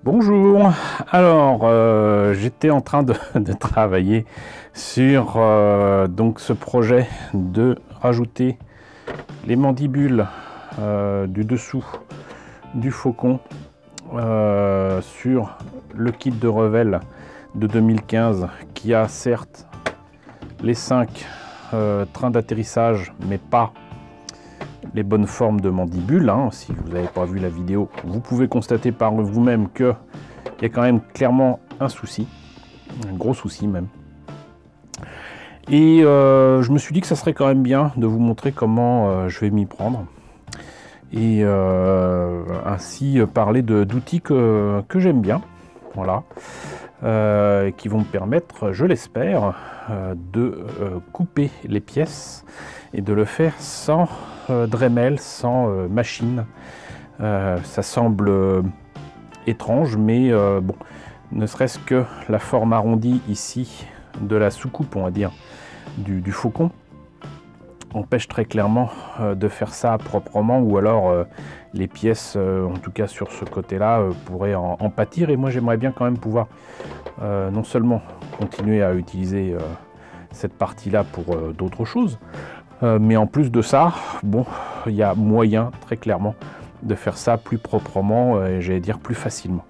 Bonjour, alors j'étais en train de travailler sur donc ce projet de rajouter les mandibules du dessous du faucon sur le kit de Revell de 2015 qui a certes les 5 trains d'atterrissage mais pas les bonnes formes de mandibules, hein. Si vous n'avez pas vu la vidéo, vous pouvez constater par vous-même qu'il y a quand même clairement un souci, un gros souci même. Et je me suis dit que ça serait quand même bien de vous montrer comment je vais m'y prendre. Et ainsi parler d'outils que j'aime bien, voilà, qui vont me permettre, je l'espère, de couper les pièces et de le faire sans Dremel, sans machine. Ça semble étrange, mais bon, ne serait-ce que la forme arrondie ici de la soucoupe, on va dire, du faucon, empêche très clairement de faire ça proprement, ou alors les pièces, en tout cas sur ce côté-là, pourraient en pâtir. Et moi j'aimerais bien quand même pouvoir non seulement continuer à utiliser cette partie-là pour d'autres choses, mais en plus de ça, bon, il y a moyen très clairement de faire ça plus proprement et j'allais dire plus facilement.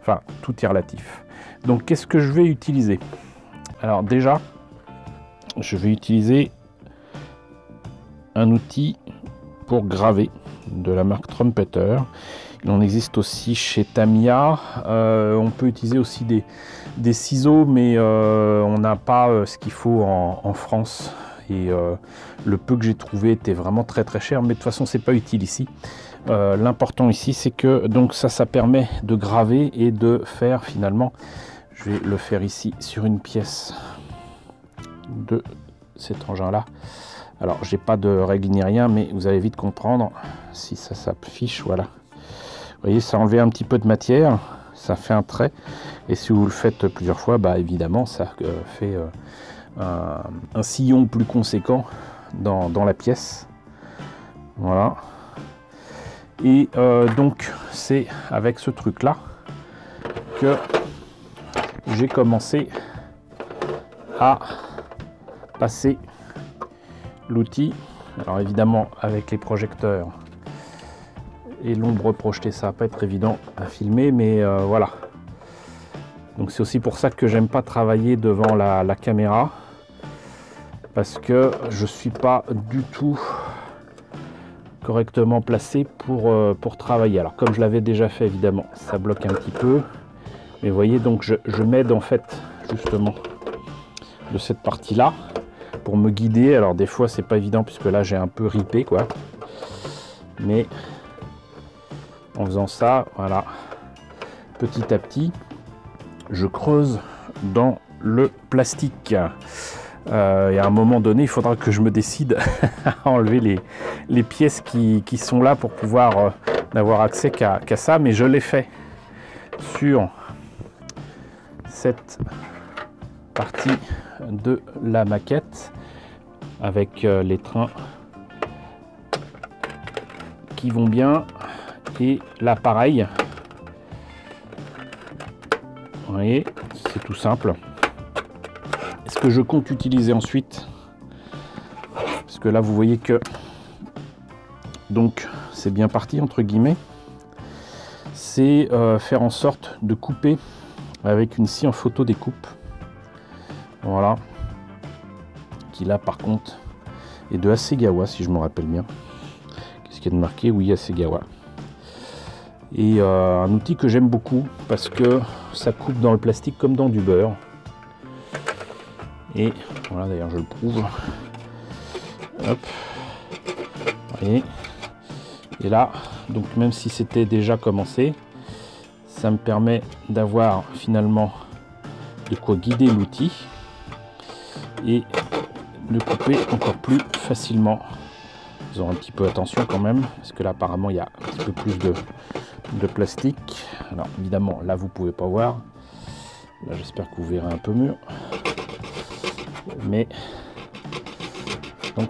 Enfin, tout est relatif. Donc qu'est-ce que je vais utiliser? Alors déjà, je vais utiliser un outil pour graver de la marque Trumpeter. Il en existe aussi chez Tamiya. On peut utiliser aussi des ciseaux, mais on n'a pas ce qu'il faut en France. Et le peu que j'ai trouvé était vraiment très cher, mais de toute façon c'est pas utile ici. L'important ici c'est que donc ça permet de graver et de faire finalement, je vais le faire ici sur une pièce de cet engin là. Alors j'ai pas de règle ni rien, mais vous allez vite comprendre si ça s'affiche. Voilà, vous voyez, ça enlève un petit peu de matière, ça fait un trait, et si vous le faites plusieurs fois, bah évidemment ça fait un sillon plus conséquent dans la pièce. Voilà. Et donc c'est avec ce truc là que j'ai commencé à passer l'outil. Alors évidemment avec les projecteurs et l'ombre projetée, ça va pas être évident à filmer, mais voilà. Donc c'est aussi pour ça que j'aime pas travailler devant la caméra, parce que je suis pas du tout correctement placé pour travailler. Alors comme je l'avais déjà fait, évidemment ça bloque un petit peu, mais vous voyez, donc je m'aide en fait justement de cette partie là pour me guider. Alors des fois c'est pas évident puisque là j'ai un peu ripé quoi, mais en faisant ça, voilà, petit à petit je creuse dans le plastique. Et à un moment donné, il faudra que je me décide à enlever les pièces qui sont là pour pouvoir n'avoir accès qu'à ça. Mais je l'ai fait sur cette partie de la maquette avec les trains qui vont bien. Et là, pareil. Vous voyez, c'est tout simple. Ce que je compte utiliser ensuite, parce que là vous voyez que donc c'est bien parti entre guillemets, c'est faire en sorte de couper avec une scie en photo découpe, voilà, qui là par contre est de Hasegawa si je me rappelle bien. Qu'est-ce qu'il y a de marqué? Oui, Hasegawa. Et un outil que j'aime beaucoup parce que ça coupe dans le plastique comme dans du beurre. Et voilà, d'ailleurs je le prouve. Hop. Voyez. Et là, donc même si c'était déjà commencé, ça me permet d'avoir finalement de quoi guider l'outil et de couper encore plus facilement. Faisons un petit peu attention quand même, parce que là apparemment il y a un petit peu plus de plastique. Alors évidemment là vous pouvez pas voir. Là j'espère que vous verrez un peu mieux. Mais donc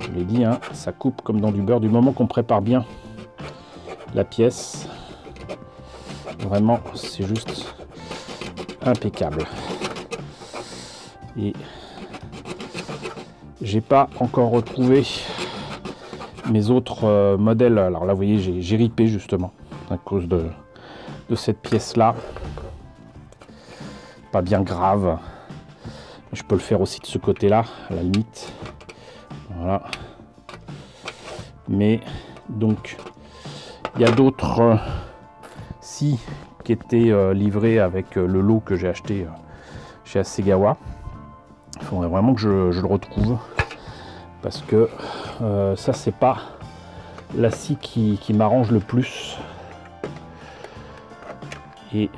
je l'ai dit, hein, ça coupe comme dans du beurre du moment qu'on prépare bien la pièce. Vraiment, c'est juste impeccable. Et j'ai pas encore retrouvé mes autres modèles. Alors là, vous voyez, j'ai ripé justement à cause de cette pièce-là. Pas bien grave. Je peux le faire aussi de ce côté-là, à la limite. Voilà. Mais donc, il y a d'autres scies qui étaient livrés avec le lot que j'ai acheté chez Hasegawa. Il faudrait vraiment que je le retrouve, parce que ça, c'est pas la scie qui m'arrange le plus. Et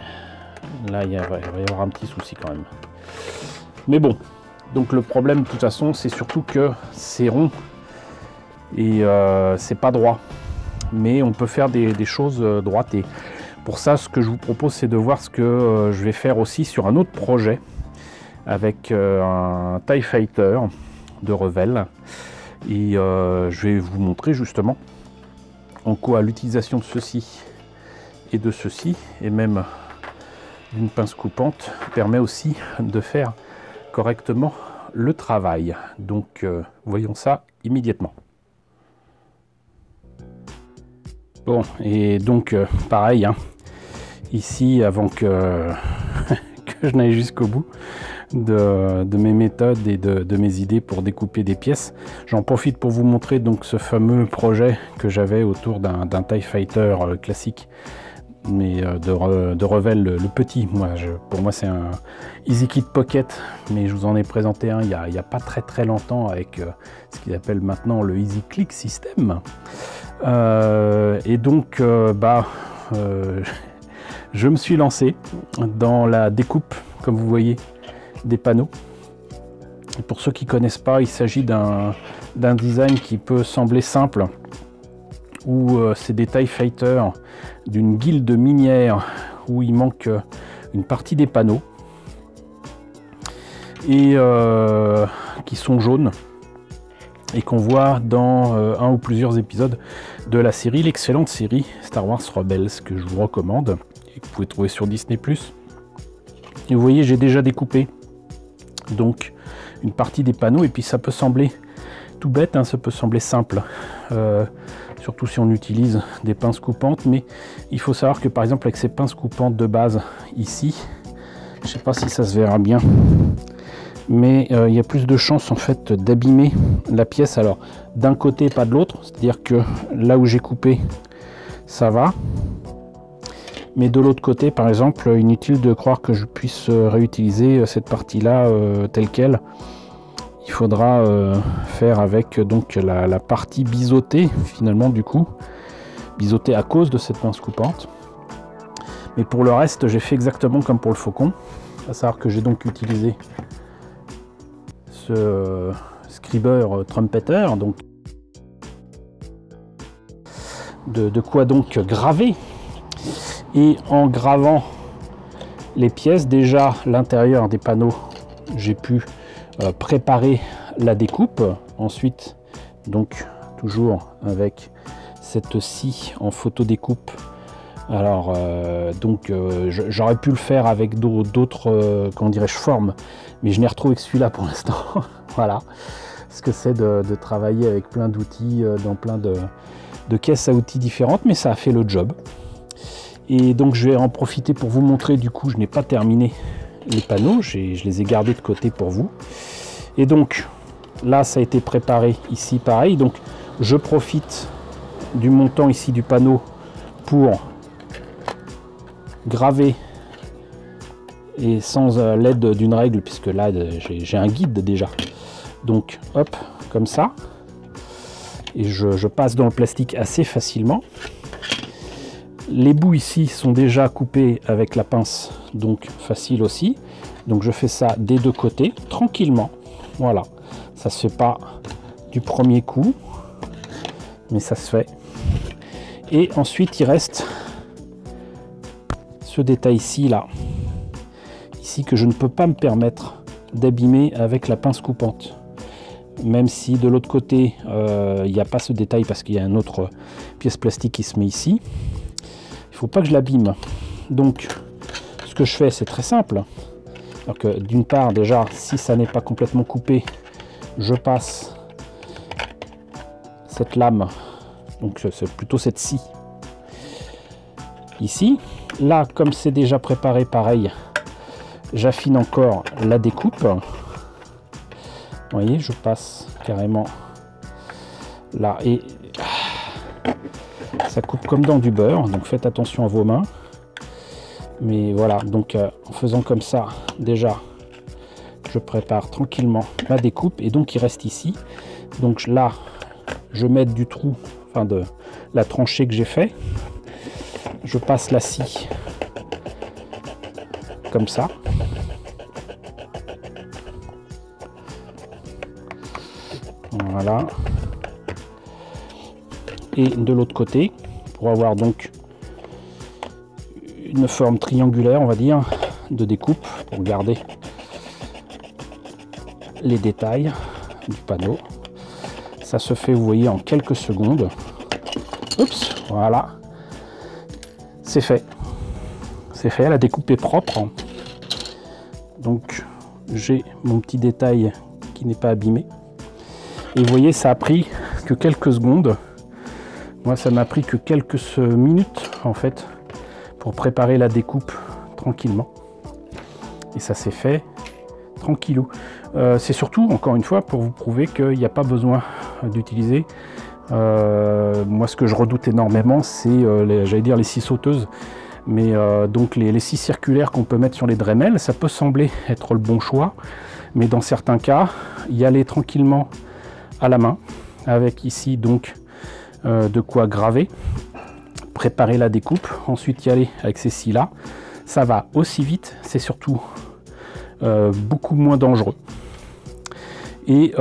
là, il va y avoir un petit souci quand même. Mais bon, donc le problème de toute façon, c'est surtout que c'est rond et c'est pas droit. Mais on peut faire des choses droites. Et pour ça, ce que je vous propose, c'est de voir ce que je vais faire aussi sur un autre projet avec un TIE Fighter de Revell. Et je vais vous montrer justement en quoi l'utilisation de ceci et de ceci, et même d'une pince coupante, permet aussi de faire correctement le travail. Donc voyons ça immédiatement. Bon, et donc pareil, hein, ici, avant que, que je n'aille jusqu'au bout de mes méthodes et de mes idées pour découper des pièces, j'en profite pour vous montrer donc ce fameux projet que j'avais autour d'un TIE Fighter classique, mais de Revell, le petit. Pour moi, c'est un EasyKit Pocket, mais je vous en ai présenté un il y a pas très longtemps avec ce qu'ils appellent maintenant le EasyClick System. Et donc, je me suis lancé dans la découpe, comme vous voyez, des panneaux. Et pour ceux qui ne connaissent pas, il s'agit d'un design qui peut sembler simple, où c'est des TIE Fighters d'une guilde minière où il manque une partie des panneaux et qui sont jaunes et qu'on voit dans un ou plusieurs épisodes de la série, l'excellente série Star Wars Rebels, que je vous recommande et que vous pouvez trouver sur Disney+. Et vous voyez, j'ai déjà découpé donc une partie des panneaux, et puis ça peut sembler tout bête, hein, ça peut sembler simple, surtout si on utilise des pinces coupantes, mais il faut savoir que par exemple avec ces pinces coupantes de base ici, je sais pas si ça se verra bien, mais il y a plus de chances en fait d'abîmer la pièce. Alors d'un côté pas de l'autre, c'est-à-dire que là où j'ai coupé ça va, mais de l'autre côté par exemple, inutile de croire que je puisse réutiliser cette partie là telle quelle. Il faudra faire avec donc la partie biseautée finalement, du coup biseautée à cause de cette pince coupante. Mais pour le reste, j'ai fait exactement comme pour le faucon, à savoir que j'ai donc utilisé ce scriber trumpeter, donc de quoi donc graver. Et en gravant les pièces, déjà l'intérieur des panneaux, j'ai pu préparer la découpe. Ensuite, donc toujours avec cette scie en photo découpe. Alors j'aurais pu le faire avec d'autres comment dirais-je formes, mais je n'ai retrouvé que celui-là pour l'instant. Voilà ce que c'est de travailler avec plein d'outils dans plein de caisses à outils différentes, mais ça a fait le job. Et donc je vais en profiter pour vous montrer, du coup je n'ai pas terminé les panneaux, je les ai gardés de côté pour vous. Et donc là ça a été préparé ici pareil, donc je profite du montant ici du panneau pour graver, et sans l'aide d'une règle, puisque là j'ai un guide déjà. Donc hop, comme ça, et je passe dans le plastique assez facilement. Les bouts ici sont déjà coupés avec la pince, donc facile aussi. Donc je fais ça des deux côtés, tranquillement. Voilà, ça se fait pas du premier coup, mais ça se fait. Et ensuite il reste ce détail ici, là. Ici que je ne peux pas me permettre d'abîmer avec la pince coupante. même si de l'autre côté il n'y a pas ce détail parce qu'il y a une autre pièce plastique qui se met ici. Il ne faut pas que je l'abîme. Donc ce que je fais, c'est très simple. D'une part, déjà, si ça n'est pas complètement coupé, je passe cette lame, donc c'est plutôt cette scie ici. Là, comme c'est déjà préparé, pareil, j'affine encore la découpe. Vous voyez, je passe carrément là et ça coupe comme dans du beurre, donc faites attention à vos mains. Mais voilà, donc en faisant comme ça, déjà, je prépare tranquillement ma découpe et donc il reste ici. Donc là, je mets du trou, enfin de la tranchée que j'ai fait. Je passe la scie comme ça. Voilà. Et de l'autre côté, pour avoir donc une forme triangulaire, on va dire, de découpe, pour garder les détails du panneau. Ça se fait, vous voyez, en quelques secondes. Oups, voilà. C'est fait. C'est fait, la découpe est propre. Donc, j'ai mon petit détail qui n'est pas abîmé. Et vous voyez, ça a pris que quelques secondes. Moi, ça m'a pris que quelques minutes, en fait, pour préparer la découpe tranquillement. Et ça s'est fait tranquillou. C'est surtout, encore une fois, pour vous prouver qu'il n'y a pas besoin d'utiliser. Moi, ce que je redoute énormément, c'est, j'allais dire, les scies sauteuses. Mais donc les scies circulaires qu'on peut mettre sur les Dremel, ça peut sembler être le bon choix. Mais dans certains cas, y aller tranquillement à la main, avec ici donc de quoi graver, préparer la découpe, ensuite y aller avec ces scies là, ça va aussi vite, c'est surtout beaucoup moins dangereux et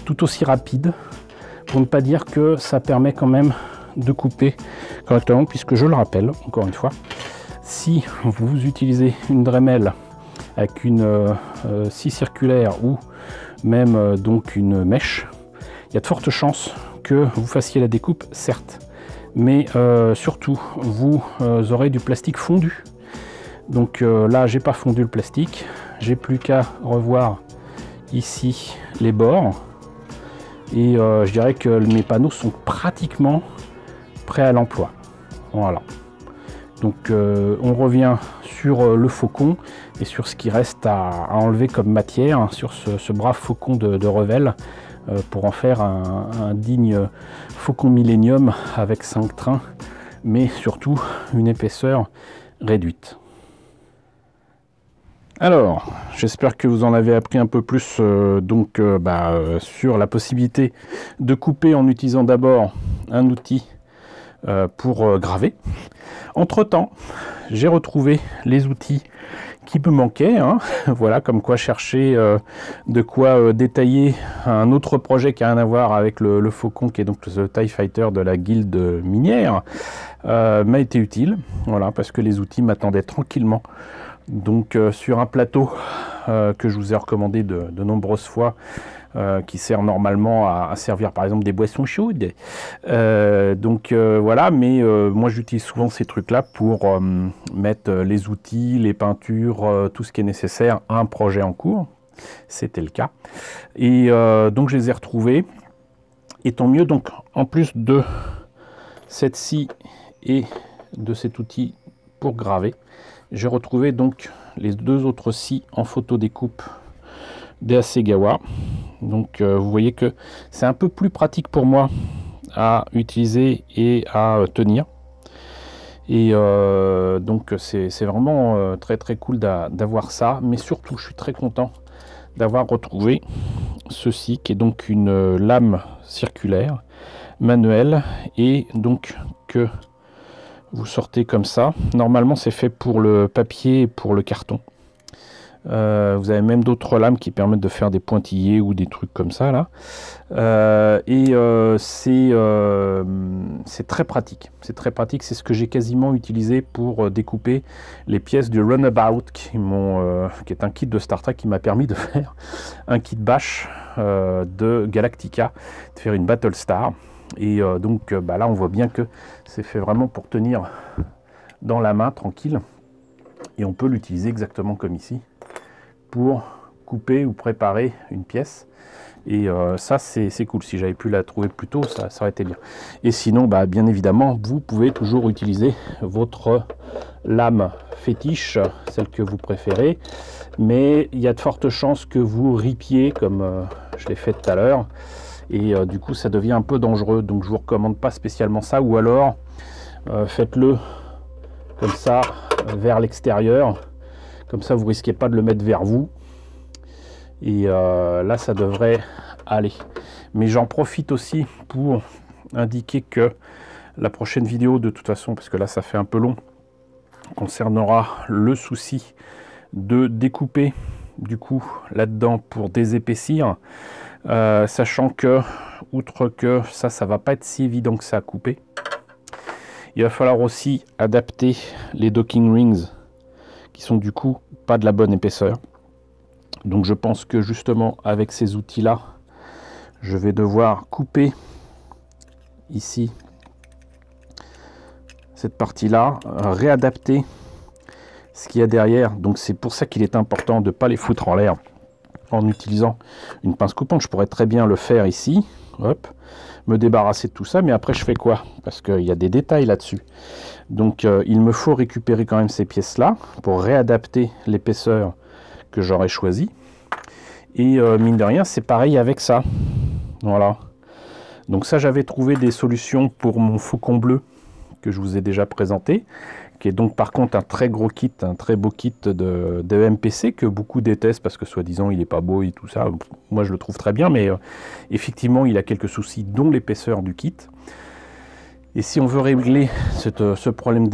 tout aussi rapide, pour ne pas dire que ça permet quand même de couper correctement, puisque je le rappelle encore une fois, si vous utilisez une Dremel avec une scie circulaire ou même donc une mèche, il y a de fortes chances que vous fassiez la découpe, certes, mais surtout vous aurez du plastique fondu. Donc là, j'ai pas fondu le plastique, j'ai plus qu'à revoir ici les bords et je dirais que mes panneaux sont pratiquement prêts à l'emploi. Voilà. Donc on revient sur le faucon et sur ce qui reste à enlever comme matière, hein, sur ce brave faucon de Revell, pour en faire un digne faucon Millennium avec 5 trains, mais surtout une épaisseur réduite. Alors, j'espère que vous en avez appris un peu plus sur la possibilité de couper en utilisant d'abord un outil pour graver. Entre-temps, j'ai retrouvé les outils qui me manquaient, hein. Voilà, comme quoi chercher de quoi détailler un autre projet qui n'a rien à voir avec le faucon, qui est donc le TIE Fighter de la guilde minière, m'a été utile, voilà, parce que les outils m'attendaient tranquillement. Donc sur un plateau que je vous ai recommandé de nombreuses fois, qui sert normalement à servir par exemple des boissons chaudes. Voilà, mais moi j'utilise souvent ces trucs là pour mettre les outils, les peintures, tout ce qui est nécessaire à un projet en cours. C'était le cas. Et donc je les ai retrouvés. Et tant mieux, donc en plus de cette scie et de cet outil pour graver, j'ai retrouvé donc les deux autres scies en photo découpe d'Hasegawa. Donc vous voyez que c'est un peu plus pratique pour moi à utiliser et à tenir. Et donc c'est vraiment très très cool d'avoir ça. Mais surtout, je suis très content d'avoir retrouvé ceci, qui est donc une lame circulaire manuelle, et donc que vous sortez comme ça. Normalement c'est fait pour le papier et pour le carton. Vous avez même d'autres lames qui permettent de faire des pointillés ou des trucs comme ça là. C'est très pratique. C'est très pratique. C'est ce que j'ai quasiment utilisé pour découper les pièces du Runabout qui est un kit de Star Trek qui m'a permis de faire un kit bash de Galactica, de faire une Battlestar. Et donc là on voit bien que c'est fait vraiment pour tenir dans la main tranquille. Et on peut l'utiliser exactement comme ici pour couper ou préparer une pièce. Et ça c'est cool. Si j'avais pu la trouver plus tôt, ça aurait été bien. Et sinon bien évidemment vous pouvez toujours utiliser votre lame fétiche, celle que vous préférez, mais il y a de fortes chances que vous ripiez comme je l'ai fait tout à l'heure, et du coup ça devient un peu dangereux. Donc je vous recommande pas spécialement ça, ou alors faites-le comme ça vers l'extérieur, comme ça vous risquez pas de le mettre vers vous, et là ça devrait aller. Mais j'en profite aussi pour indiquer que la prochaine vidéo, de toute façon, parce que là ça fait un peu long, concernera le souci de découper du coup là-dedans pour désépaissir, sachant que outre que ça va pas être si évident que ça à couper, il va falloir aussi adapter les docking rings qui sont du coup pas de la bonne épaisseur. Donc je pense que justement avec ces outils là, je vais devoir couper ici cette partie là, réadapter ce qu'il y a derrière. Donc c'est pour ça qu'il est important de ne pas les foutre en l'air en utilisant une pince coupante. Je pourrais très bien le faire ici, hop, me débarrasser de tout ça, mais après je fais quoi? Parce qu'il y a des détails là-dessus. Donc il me faut récupérer quand même ces pièces là pour réadapter l'épaisseur que j'aurais choisi. Et mine de rien c'est pareil avec ça. Voilà. Donc ça, j'avais trouvé des solutions pour mon faucon bleu que je vous ai déjà présenté, qui est donc par contre un très gros kit, un très beau kit de MPC que beaucoup détestent parce que soi-disant il est pas beau et tout ça. Moi je le trouve très bien, mais effectivement il a quelques soucis, dont l'épaisseur du kit. Et si on veut régler ce problème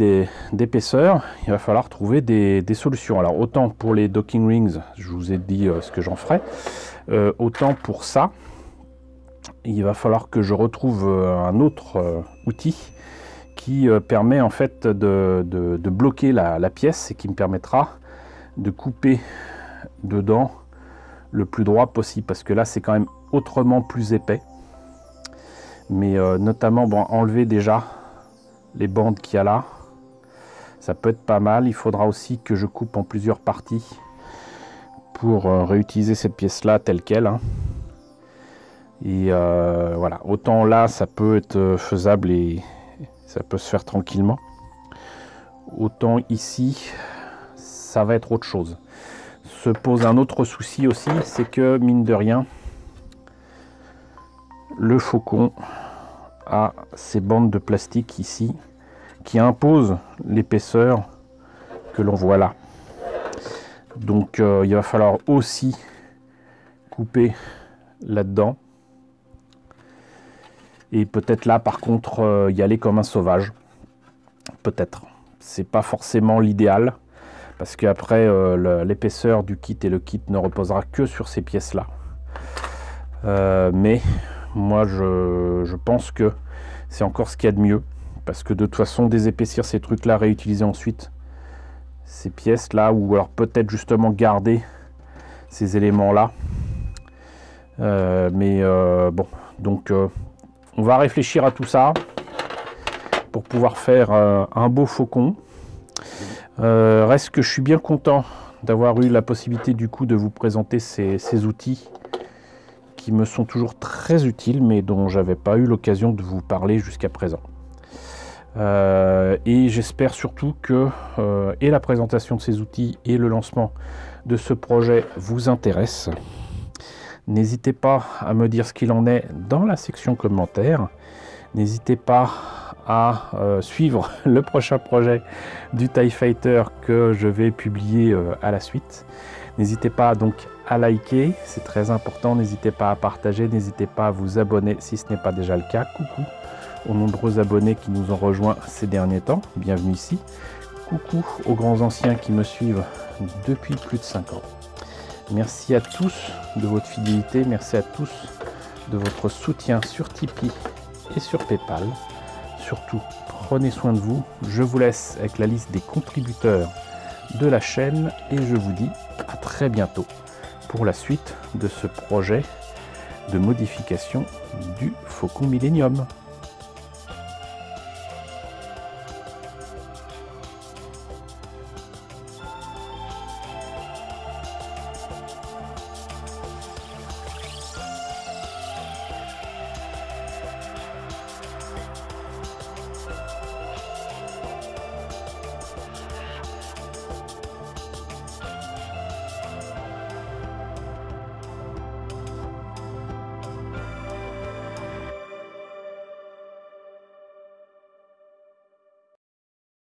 d'épaisseur, il va falloir trouver des solutions. Alors autant pour les docking rings, je vous ai dit ce que j'en ferai, autant pour ça, il va falloir que je retrouve un autre outil qui permet en fait de bloquer la pièce et qui me permettra de couper dedans le plus droit possible, parce que là c'est quand même autrement plus épais. Mais notamment enlever déjà les bandes qu'il y a là, ça peut être pas mal. Il faudra aussi que je coupe en plusieurs parties pour réutiliser cette pièce là telle quelle, hein. Et voilà, autant là ça peut être faisable et ça peut se faire tranquillement, autant ici ça va être autre chose. Se pose un autre souci aussi, c'est que mine de rien le faucon a ces bandes de plastique ici qui imposent l'épaisseur que l'on voit là. Donc il va falloir aussi couper là-dedans. Et peut-être là par contre y aller comme un sauvage. Peut-être. C'est pas forcément l'idéal. Parce qu'après l'épaisseur du kit et le kit ne reposera que sur ces pièces là. Mais moi je pense que c'est encore ce qu'il y a de mieux. Parce que de toute façon désépaissir ces trucs là, réutiliser ensuite ces pièces là, ou alors peut-être justement garder ces éléments là. Bon, donc on va réfléchir à tout ça pour pouvoir faire un beau faucon. Reste que je suis bien content d'avoir eu la possibilité du coup de vous présenter ces outils qui me sont toujours très utiles, mais dont j'avais pas eu l'occasion de vous parler jusqu'à présent. Et j'espère surtout que et la présentation de ces outils et le lancement de ce projet vous intéresse. N'hésitez pas à me dire ce qu'il en est dans la section commentaires. N'hésitez pas à suivre le prochain projet du TIE Fighter que je vais publier à la suite. N'hésitez pas donc à liker, c'est très important. N'hésitez pas à partager, n'hésitez pas à vous abonner si ce n'est pas déjà le cas. Coucou aux nombreux abonnés qui nous ont rejoints ces derniers temps. Bienvenue ici. coucou aux grands anciens qui me suivent depuis plus de 5 ans. Merci à tous de votre fidélité, merci à tous de votre soutien sur Tipeee et sur PayPal. Surtout, prenez soin de vous. Je vous laisse avec la liste des contributeurs de la chaîne et je vous dis à très bientôt pour la suite de ce projet de modification du Faucon Millenium.